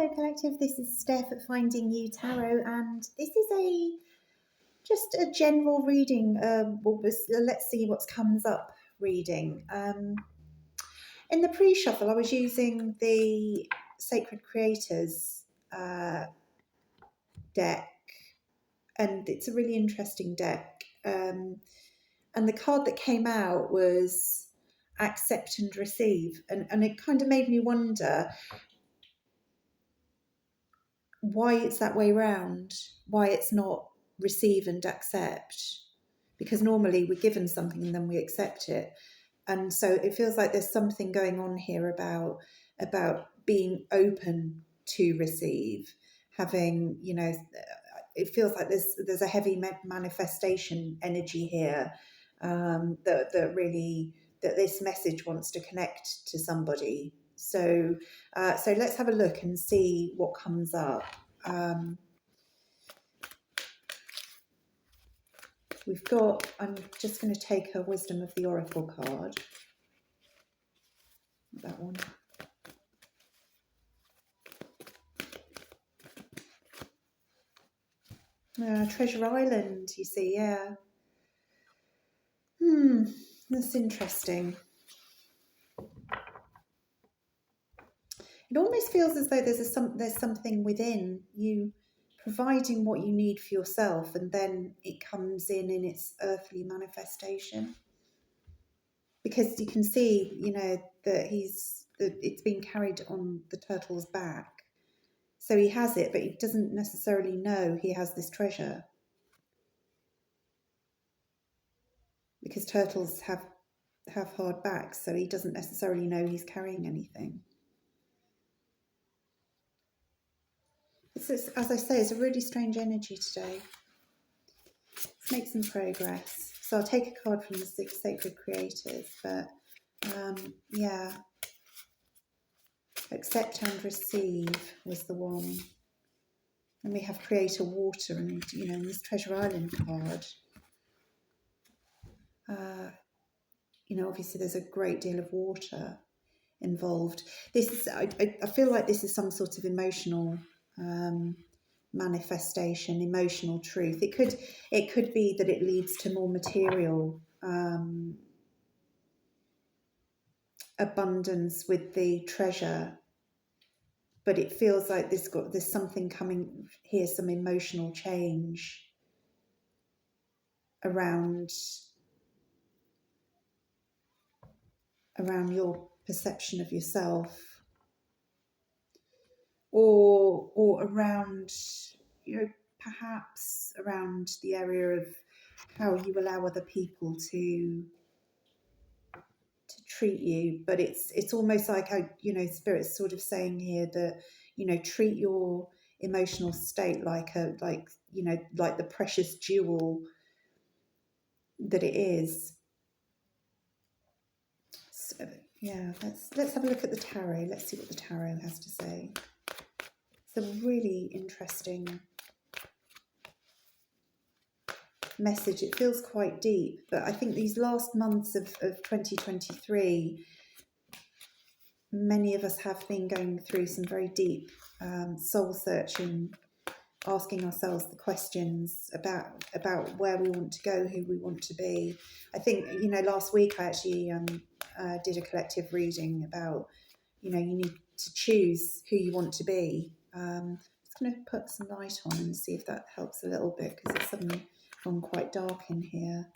Hello Collective, this is Steph at Finding You Tarot, and this is just a general reading. Let's see what comes up reading. In the pre-shuffle I was using the Sacred Creators deck, and it's a really interesting deck, and the card that came out was Accept and Receive, and it kind of made me wonder why it's that way round, why it's not receive and accept, because normally we're given something and then we accept it. And so it feels like there's something going on here about being open to receive, having, you know, it feels like there's a heavy manifestation energy here, that this message wants to connect to somebody. So let's have a look and see what comes up. We've got, I'm just going to take a Wisdom of the Oracle card. That one. Treasure Island, you see, yeah. That's interesting. It almost feels as though there's something within you providing what you need for yourself, and then it comes in its earthly manifestation. Because you can see, you know, that it's being carried on the turtle's back. So he has it, but he doesn't necessarily know he has this treasure. Because turtles have hard backs, so he doesn't necessarily know he's carrying anything. As I say, it's a really strange energy today. Let's make some progress. So I'll take a card from the 6 Sacred Creators, but yeah. Accept and Receive was the one. And we have Creator Water, and, you know, in this Treasure Island card, you know, obviously there's a great deal of water involved. This is, I feel like this is some sort of emotional manifestation, emotional truth. It could be that it leads to more material abundance with the treasure, but it feels like there's something coming here, some emotional change around your perception of yourself, or around, you know, perhaps around the area of how you allow other people to treat you. But it's almost like, you know, Spirit's sort of saying here that, you know, treat your emotional state like you know, like the precious jewel that it is. So yeah, let's have a look at the tarot. Let's see what the tarot has to say. It's a really interesting message. It feels quite deep, but I think these last months of 2023, many of us have been going through some very deep soul searching, asking ourselves the questions about where we want to go, who we want to be. I think, you know, last week I actually did a collective reading about, you know, you need to choose who you want to be. I'm just going to put some light on and see if that helps a little bit, because it's suddenly gone quite dark in here.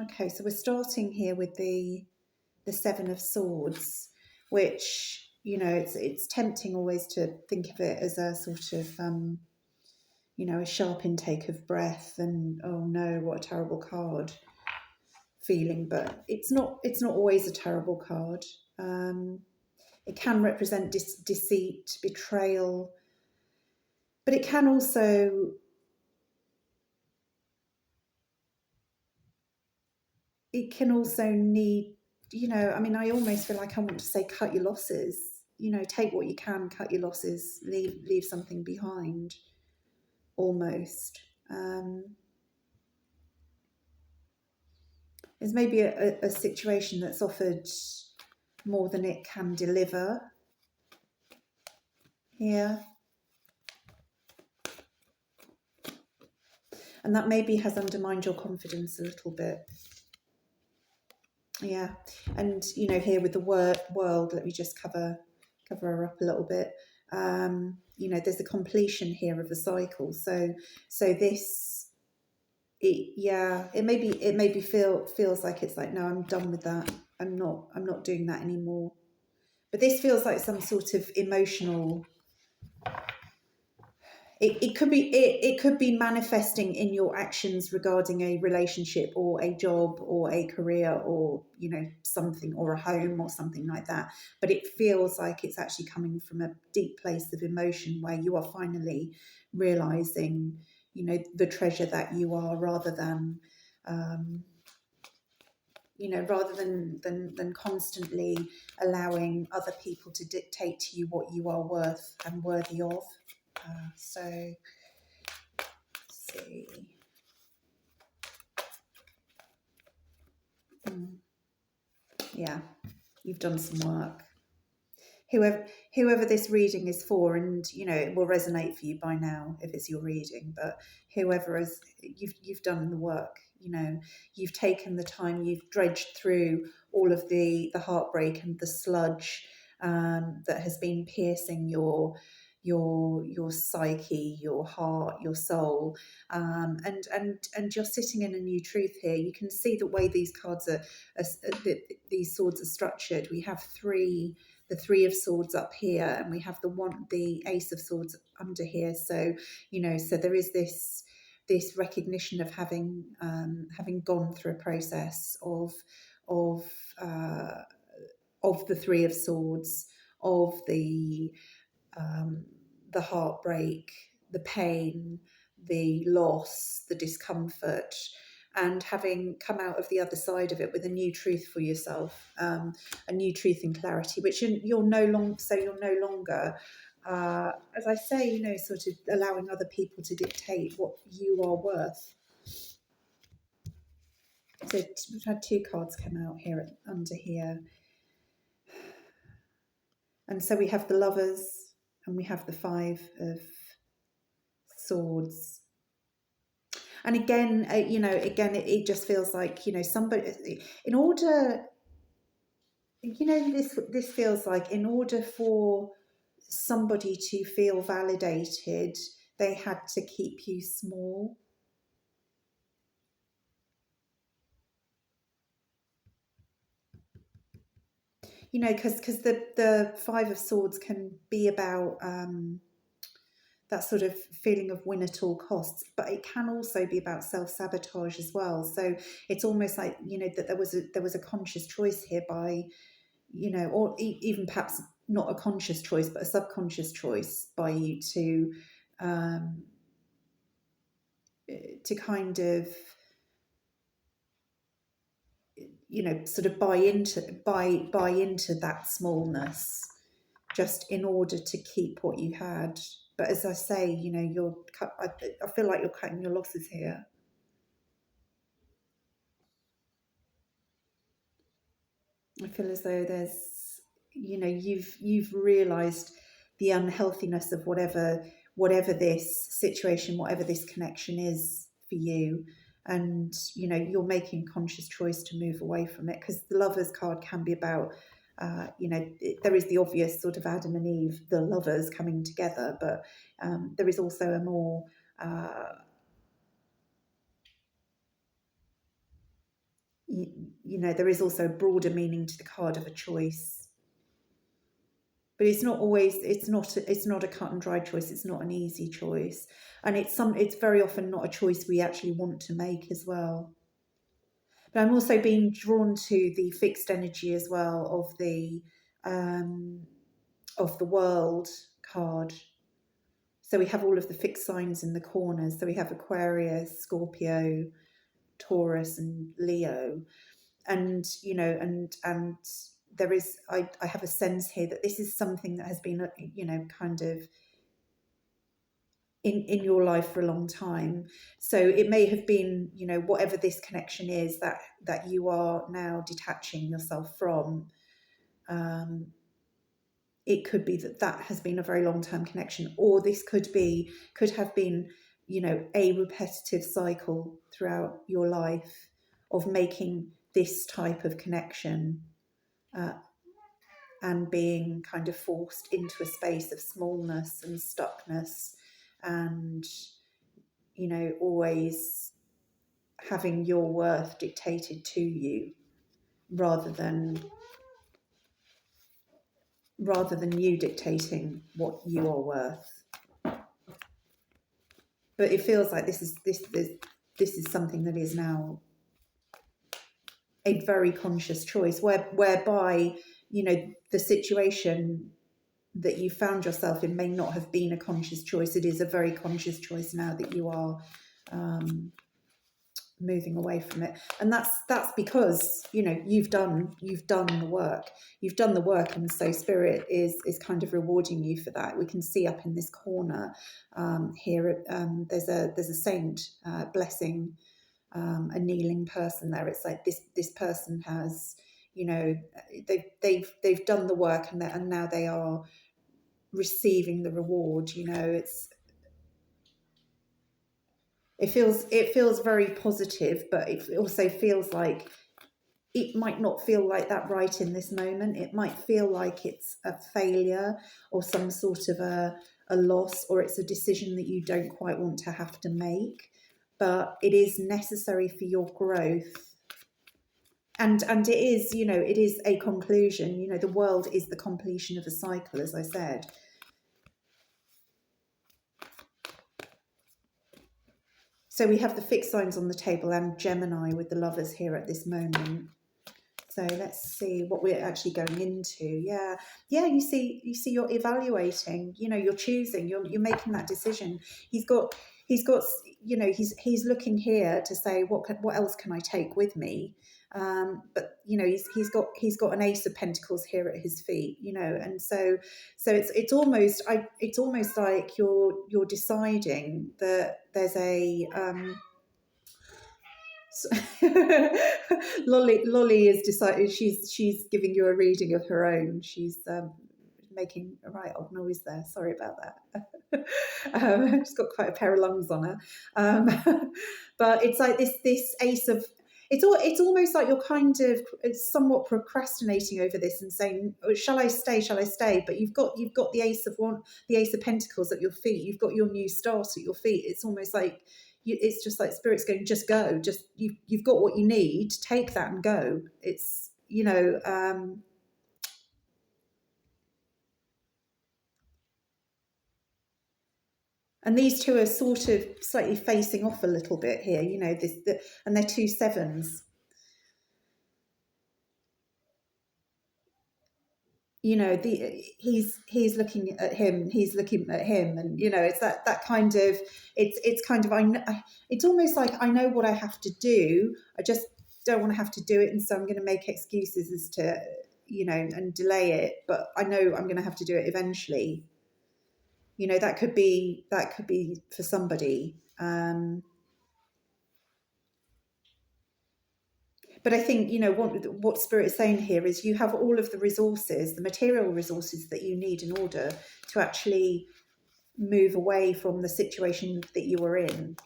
Okay, so we're starting here with the 7 of Swords, which, you know, it's tempting always to think of it as a sort of, you know, a sharp intake of breath and, oh no, what a terrible card feeling. But it's not always a terrible card. It can represent deceit, betrayal, but it can also need, you know, I mean, I almost feel like I want to say cut your losses, you know, take what you can, cut your losses, leave something behind, almost. There's maybe a situation that's offered more than it can deliver. here. And that maybe has undermined your confidence a little bit. Yeah. And, you know, here with the world, let me just cover her up a little bit. You know, there's a completion here of a cycle. So this, it maybe feels like it's like, no, I'm done with that. I'm not doing that anymore. But this feels like some sort of emotional. It could be manifesting in your actions regarding a relationship or a job or a career or, you know, something, or a home or something like that. But it feels like it's actually coming from a deep place of emotion where you are finally realizing, you know, the treasure that you are, rather than, you know, rather than constantly allowing other people to dictate to you what you are worth and worthy of. So, let's see. Yeah, you've done some work. Whoever this reading is for, and you know it will resonate for you by now if it's your reading. But whoever is, you've done the work. You know, you've taken the time. You've dredged through all of the heartbreak and the sludge that has been piercing your psyche, your heart, your soul, and you're sitting in a new truth here. You can see the way these cards these swords are structured. We have the Three of Swords up here, and we have the Ace of Swords under here. So, you know, so there is this recognition of having gone through a process of the Three of Swords, of the heartbreak, the pain, the loss, the discomfort, and having come out of the other side of it with a new truth for yourself, a new truth and clarity, which you're no longer, as I say, you know, sort of allowing other people to dictate what you are worth. So we've had two cards come out here under here. And so we have the Lovers and we have the Five of Swords. And again, you know, it just feels like, you know, somebody, in order, you know, this feels like in order for somebody to feel validated, they had to keep you small. You know, because the Five of Swords can be about that sort of feeling of win at all costs, but it can also be about self-sabotage as well. So it's almost like, you know, that there was a conscious choice here by, you know, or even perhaps not a conscious choice, but a subconscious choice by you to kind of, you know, sort of buy into that smallness, just in order to keep what you had. But as I say, you know, I feel like you're cutting your losses here. I feel as though there's, you know, you've realised the unhealthiness of whatever this situation, whatever this connection is for you, and you know you're making a conscious choice to move away from it, because the Lovers card can be about, you know, there is the obvious sort of Adam and Eve, the lovers coming together, but there is also a more you know, there is also a broader meaning to the card of a choice. But it's not always, it's not a cut and dry choice. It's not an easy choice, and it's very often not a choice we actually want to make as well. But I'm also being drawn to the fixed energy as well of the World card. So we have all of the fixed signs in the corners. So we have Aquarius, Scorpio, Taurus, and Leo, and you know, and there is, I have a sense here that this is something that has been, you know, kind of in your life for a long time. So it may have been, you know, whatever this connection is that you are now detaching yourself from, it could be that has been a very long-term connection, or this could have been, you know, a repetitive cycle throughout your life of making this type of connection, and being kind of forced into a space of smallness and stuckness, and, you know, always having your worth dictated to you rather than you dictating what you are worth. But it feels like this is something that is now a very conscious choice, whereby, you know, the situation that you found yourself in may not have been a conscious choice. It is a very conscious choice now that you are moving away from it, and that's because, you know, you've done the work, and so Spirit is kind of rewarding you for that. We can see up in this corner here, there's a saint blessing a kneeling person there. It's like this person has, you know, they've done the work, and now they are receiving the reward. You know, it feels very positive, but it also feels like it might not feel like that right in this moment. It might feel like it's a failure or some sort of a loss, or it's a decision that you don't quite want to have to make, but it is necessary for your growth. And it is, you know, it is a conclusion. You know, the world is the completion of a cycle, as I said. So we have the fixed signs on the table and Gemini with the Lovers here at this moment. So let's see what we're actually going into. Yeah, you see you're evaluating, you know, you're choosing, you're making that decision. He's got, you know, he's looking here to say, what else can I take with me? But, you know, he's got an Ace of Pentacles here at his feet, you know, and so it's almost like you're deciding that there's a Lolly is decided she's giving you a reading of her own. She's making a right old noise there. Sorry about that. She's got quite a pair of lungs on her. But it's like this ace of, it's almost like you're kind of somewhat procrastinating over this and saying, oh, shall I stay? But you've got the Ace of Pentacles at your feet. You've got your new start at your feet. It's almost like it's just like Spirit's going, just go, just you've got what you need, take that and go. It's, you know, and these two are sort of slightly facing off a little bit here, you know, and they're 2 sevens. You know, he's looking at him, he's looking at him, and, you know, it's that kind of, it's kind of, it's almost like I know what I have to do, I just don't want to have to do it, and so I'm going to make excuses as to, you know, and delay it, but I know I'm going to have to do it eventually. You know, that could be for somebody. But I think, you know, what Spirit is saying here is you have all of the resources, the material resources that you need in order to actually move away from the situation that you were in.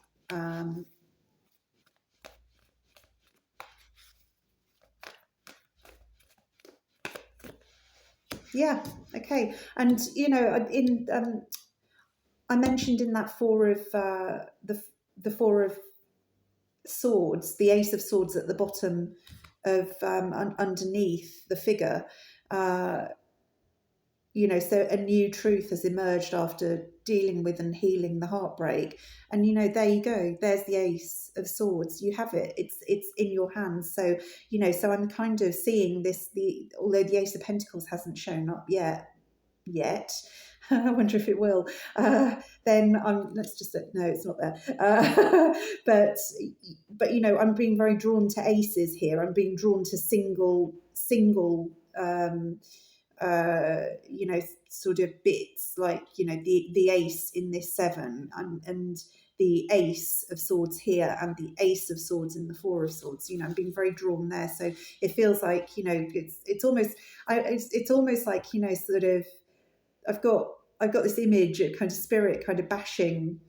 Yeah, okay. And, you know, I mentioned in that Four of the Four of Swords, the Ace of Swords at the bottom of underneath the figure, you know, so a new truth has emerged after dealing with and healing the heartbreak, and, you know, there you go, there's the Ace of Swords, you have it, it's in your hands. So, you know, so I'm kind of seeing this, although the Ace of Pentacles hasn't shown up yet I wonder if it will. Then let's just say, no, it's not there. But you know, I'm being very drawn to aces here. I'm being drawn to single, you know, sort of bits, like, you know, the ace in this 7 and the Ace of Swords here and the Ace of Swords in the Four of Swords. You know, I'm being very drawn there. So it feels like, you know, it's almost like, you know, sort of I've got this image of kind of spirit kind of bashing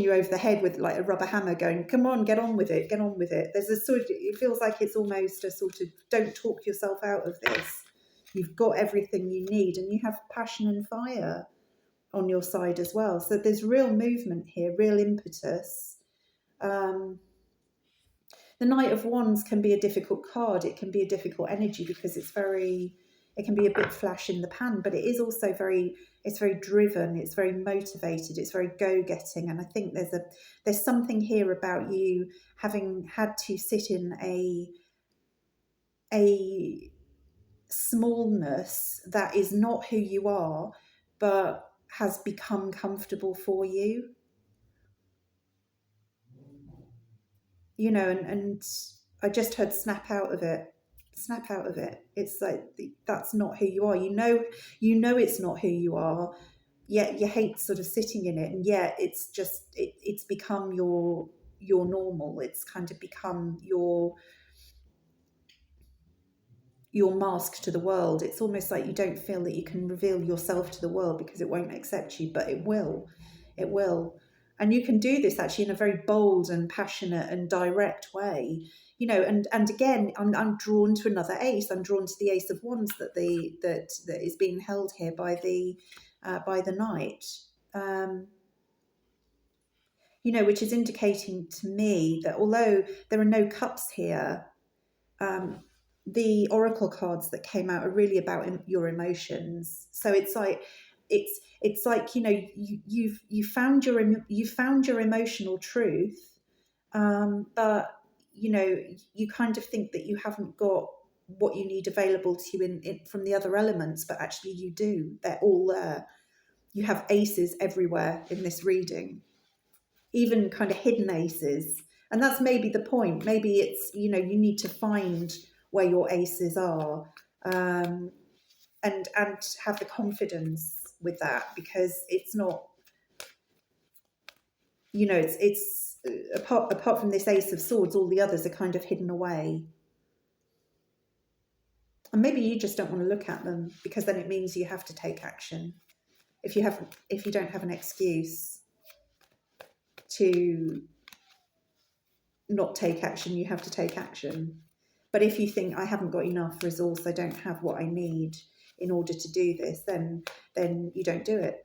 you over the head with like a rubber hammer, going, come on, get on with it, get on with it. There's a sort of, it feels like it's almost a sort of, don't talk yourself out of this. You've got everything you need, and you have passion and fire on your side as well. So there's real movement here, real impetus. The Knight of Wands can be a difficult card. It can be a difficult energy because it can be a bit flash in the pan, but it is also it's very driven, it's very motivated, it's very go-getting. And I think there's something here about you having had to sit in a smallness that is not who you are, but has become comfortable for you. You know, and I just heard snap out of it. Snap out of it. It's like, that's not who you are. You know it's not who you are, yet you hate sort of sitting in it, and yet it's just it's become your normal. It's kind of become your mask to the world. It's almost like you don't feel that you can reveal yourself to the world because it won't accept you, but it will. And you can do this actually in a very bold and passionate and direct way, you know. And again, I'm drawn to another ace. I'm drawn to the Ace of Wands that is being held here by the Knight. You know, which is indicating to me that although there are no cups here, the oracle cards that came out are really about your emotions. So it's like you know, you found your emotional truth, but you know, you kind of think that you haven't got what you need available to you in from the other elements, but actually you do. They're all there. You have aces everywhere in this reading, even kind of hidden aces. And that's maybe the point. Maybe it's, you know, you need to find where your aces are, and have the confidence with that, because it's not, you know, it's apart from this Ace of Swords, all the others are kind of hidden away. And maybe you just don't want to look at them, because then it means you have to take action. If you don't have an excuse to not take action, you have to take action. But if you think, I haven't got enough resource, I don't have what I need in order to do this, then you don't do it.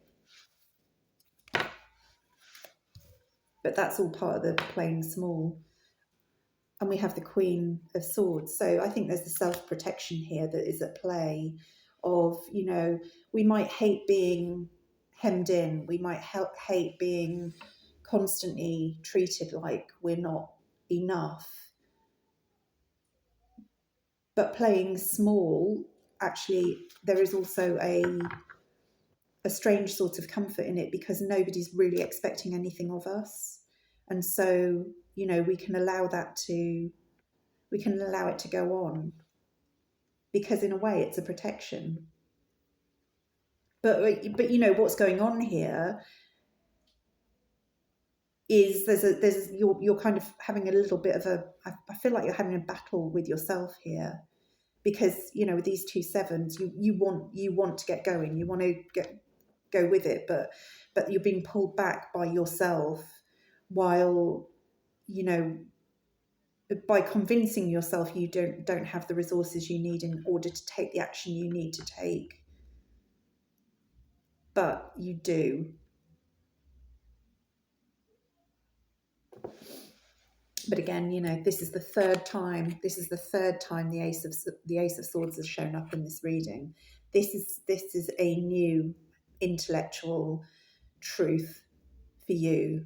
But that's all part of the playing small. And we have the Queen of Swords. So I think there's the self-protection here that is at play of, you know, we might hate being hemmed in. We might hate being constantly treated like we're not enough. But playing small, actually, there is also a strange sort of comfort in it, because nobody's really expecting anything of us. And so, you know, we can allow it to go on, because in a way it's a protection. But you know, what's going on here is you're kind of having a little bit of I feel like you're having a battle with yourself here, because, you know, with these two sevens, you want to get going, you want to go with it, but you're being pulled back by yourself, while, you know, by convincing yourself you don't have the resources you need in order to take the action you need to take. But you do. But again, you know, this is the third time the Ace of Swords has shown up in this reading. This is a new intellectual truth for you.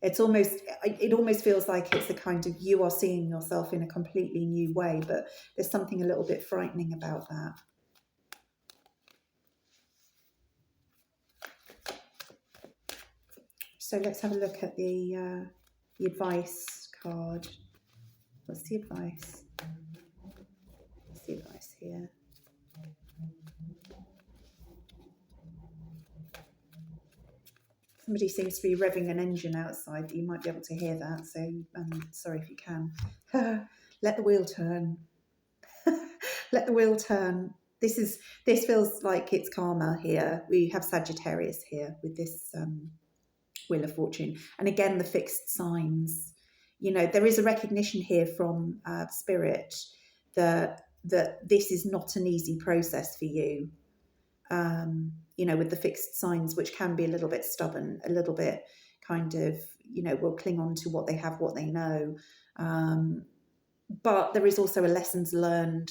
It almost feels like it's a kind of, you are seeing yourself in a completely new way, but there's something a little bit frightening about that. So let's have a look at the advice card. What's the advice? What's the advice here? Somebody seems to be revving an engine outside. You might be able to hear that, so sorry if you can. Let the wheel turn. Let the wheel turn. this feels like it's karma here. We have Sagittarius here with this Wheel of Fortune, and again the fixed signs. You know, there is a recognition here from Spirit that this is not an easy process for you. You know, with the fixed signs, which can be a little bit stubborn, a little bit kind of, you know, will cling on to what they have, what they know. But there is also a lessons learned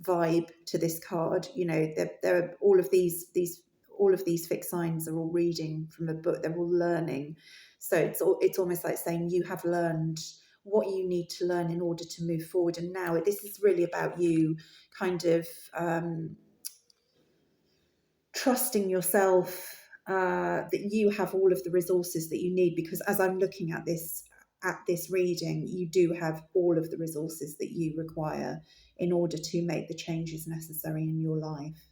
vibe to this card. You know, there are all of these fixed signs are all reading from a book. They're all learning. So it's almost like saying you have learned what you need to learn in order to move forward. And now this is really about you kind of trusting yourself, that you have all of the resources that you need, because as I'm looking at this reading, you do have all of the resources that you require in order to make the changes necessary in your life.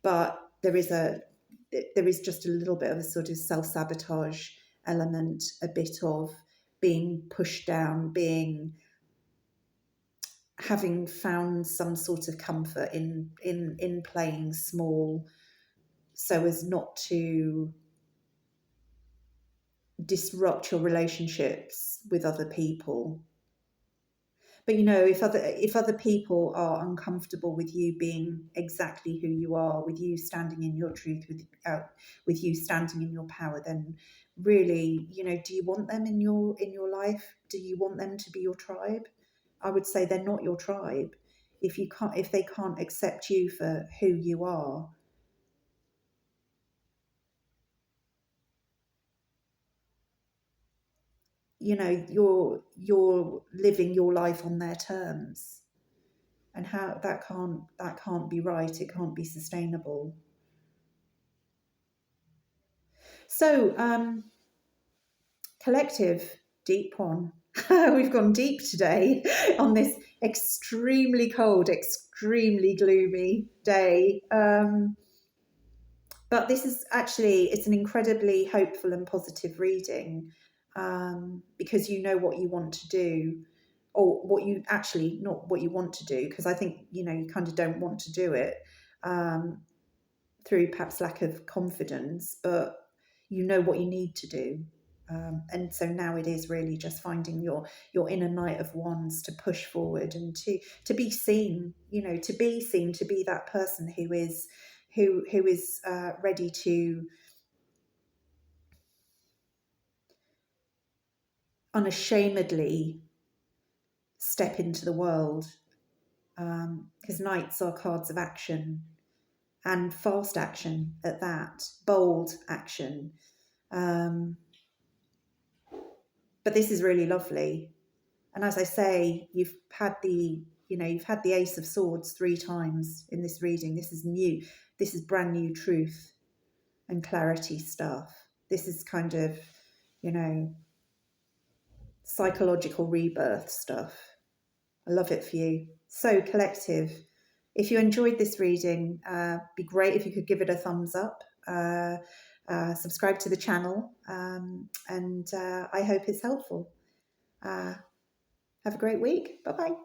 But there is just a little bit of a sort of self-sabotage element, a bit of being pushed down, having found some sort of comfort in playing small, so as not to disrupt your relationships with other people. But you know, if other people are uncomfortable with you being exactly who you are, with you standing in your truth, with you standing in your power, then really, you know, do you want them in your life? Do you want them to be your tribe? I would say they're not your tribe. If they can't accept you for who you are, you know, you're living your life on their terms, and how that can't be right. It can't be sustainable. So collective, deep one. We've gone deep today on this extremely cold, extremely gloomy day. But this is actually, it's an incredibly hopeful and positive reading, because you know what you want to do, or what you actually, not what you want to do, because I think, you know, you kind of don't want to do it through perhaps lack of confidence, but you know what you need to do. And so now it is really just finding your inner Knight of Wands to push forward and to be seen, you know, to be seen, to be that person who is ready to unashamedly step into the world, because knights are cards of action, and fast action at that, bold action. But this is really lovely. And as I say, you've had the Ace of Swords 3 times in this reading. This is new. This is brand new truth and clarity stuff. This is kind of, you know, psychological rebirth stuff. I love it for you. So collective. If you enjoyed this reading, be great if you could give it a thumbs up. Subscribe to the channel, and I hope it's helpful. Have a great week. Bye-bye.